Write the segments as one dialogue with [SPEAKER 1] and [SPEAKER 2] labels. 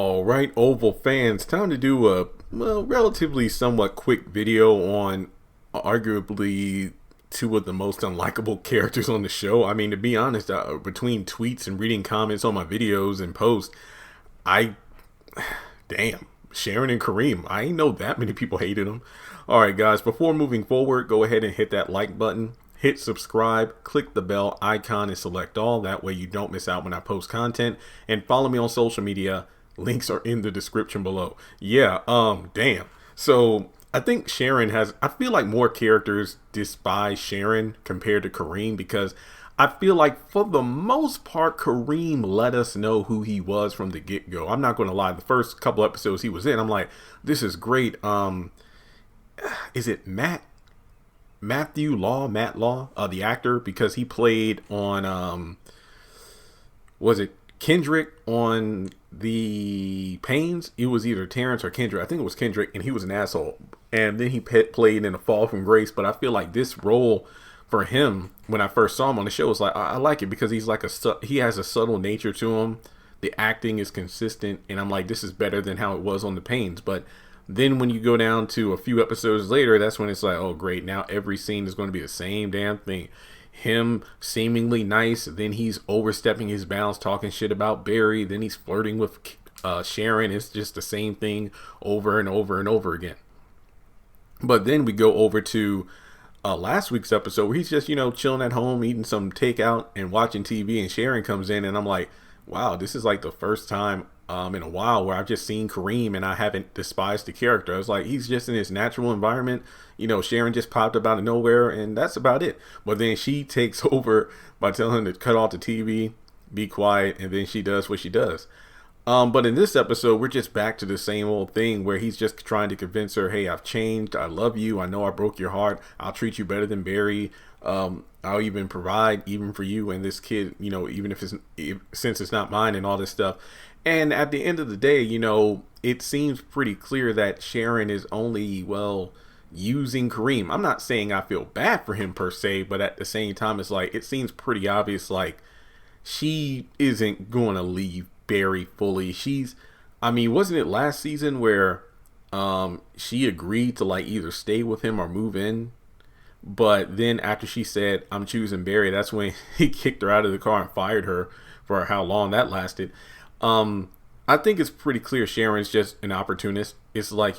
[SPEAKER 1] All right, Oval fans, time to do a relatively somewhat quick video on arguably two of the most unlikable characters on the show. I mean, to be honest, between tweets and reading comments on my videos and posts, I damn, Sharon and Kareem, I ain't know that many people hated them. All right, guys, before moving forward, go ahead and hit that like button. Hit subscribe, click the bell icon, and select all. That way you don't miss out when I post content. And follow me on social media. Links are in the description below. Yeah, damn. So I think Sharon has, I feel like more characters despise Sharon compared to Kareem, because I feel like for the most part, Kareem let us know who he was from the get-go. I'm not going to lie. The first couple episodes he was in, I'm like, this is great. Is it Matt Law, the actor, because he played on, was it Kendrick on the Pains? It was either Terrence or Kendrick. I think it was Kendrick, and he was an asshole. And then he played in A Fall from Grace. But I feel like this role for him, when I first saw him on the show, was like, I like it because he's like he has a subtle nature to him. The acting is consistent, and I'm like, this is better than how it was on the Pains. But then when you go down to a few episodes later, that's when it's like, oh great, now every scene is going to be the same damn thing. Him seemingly nice, then he's overstepping his bounds, talking shit about Barry, then he's flirting with Sharon. It's just the same thing over and over and over again. But then we go over to last week's episode where he's just, chilling at home, eating some takeout and watching TV, and Sharon comes in, and I'm like, wow, this is like the first time in a while where I've just seen Kareem and I haven't despised the character. I was like, he's just in his natural environment. Sharon just popped up out of nowhere, and that's about it. But then she takes over by telling him to cut off the TV, be quiet, and then she does what she does. But in this episode, we're just back to the same old thing where he's just trying to convince her, hey, I've changed. I love you. I know I broke your heart. I'll treat you better than Barry. I'll even provide even for you and this kid, even since it's not mine and all this stuff. And at the end of the day, it seems pretty clear that Sharon is only, using Kareem. I'm not saying I feel bad for him per se, but at the same time, it's like, it seems pretty obvious, like, she isn't going to leave Barry fully. Wasn't it last season where she agreed to like either stay with him or move in? But then after she said, I'm choosing Barry, that's when he kicked her out of the car and fired her for how long that lasted. I think it's pretty clear Sharon's just an opportunist. It's like,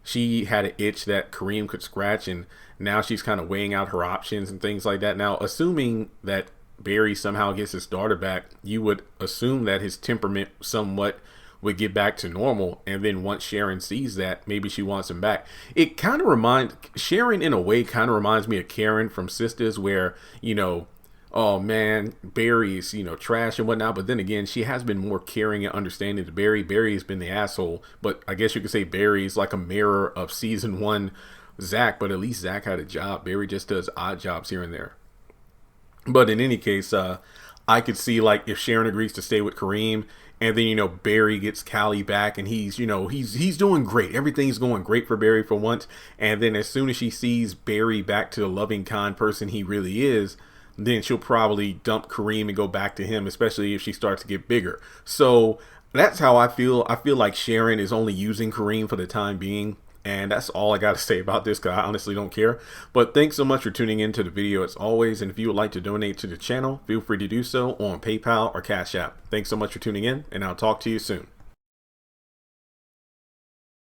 [SPEAKER 1] she had an itch that Kareem could scratch, and now she's kind of weighing out her options and things like that. Now, assuming that Barry somehow gets his daughter back, you would assume that his temperament somewhat would get back to normal. And then once Sharon sees that, maybe she wants him back. It kind of Sharon in a way kind of reminds me of Karen from Sisters, where, oh man, Barry's, trash and whatnot. But then again, she has been more caring and understanding to Barry. Barry has been the asshole, but I guess you could say Barry's like a mirror of season 1 Zach, but at least Zach had a job. Barry just does odd jobs here and there. But in any case, I could see like if Sharon agrees to stay with Kareem, and then, Barry gets Callie back, and he's doing great. Everything's going great for Barry for once. And then as soon as she sees Barry back to the loving, kind person he really is, then she'll probably dump Kareem and go back to him, especially if she starts to get bigger. So that's how I feel. I feel like Sharon is only using Kareem for the time being. And that's all I got to say about this, because I honestly don't care. But thanks so much for tuning into the video as always. And if you would like to donate to the channel, feel free to do so on PayPal or Cash App. Thanks so much for tuning in, and I'll talk to you soon.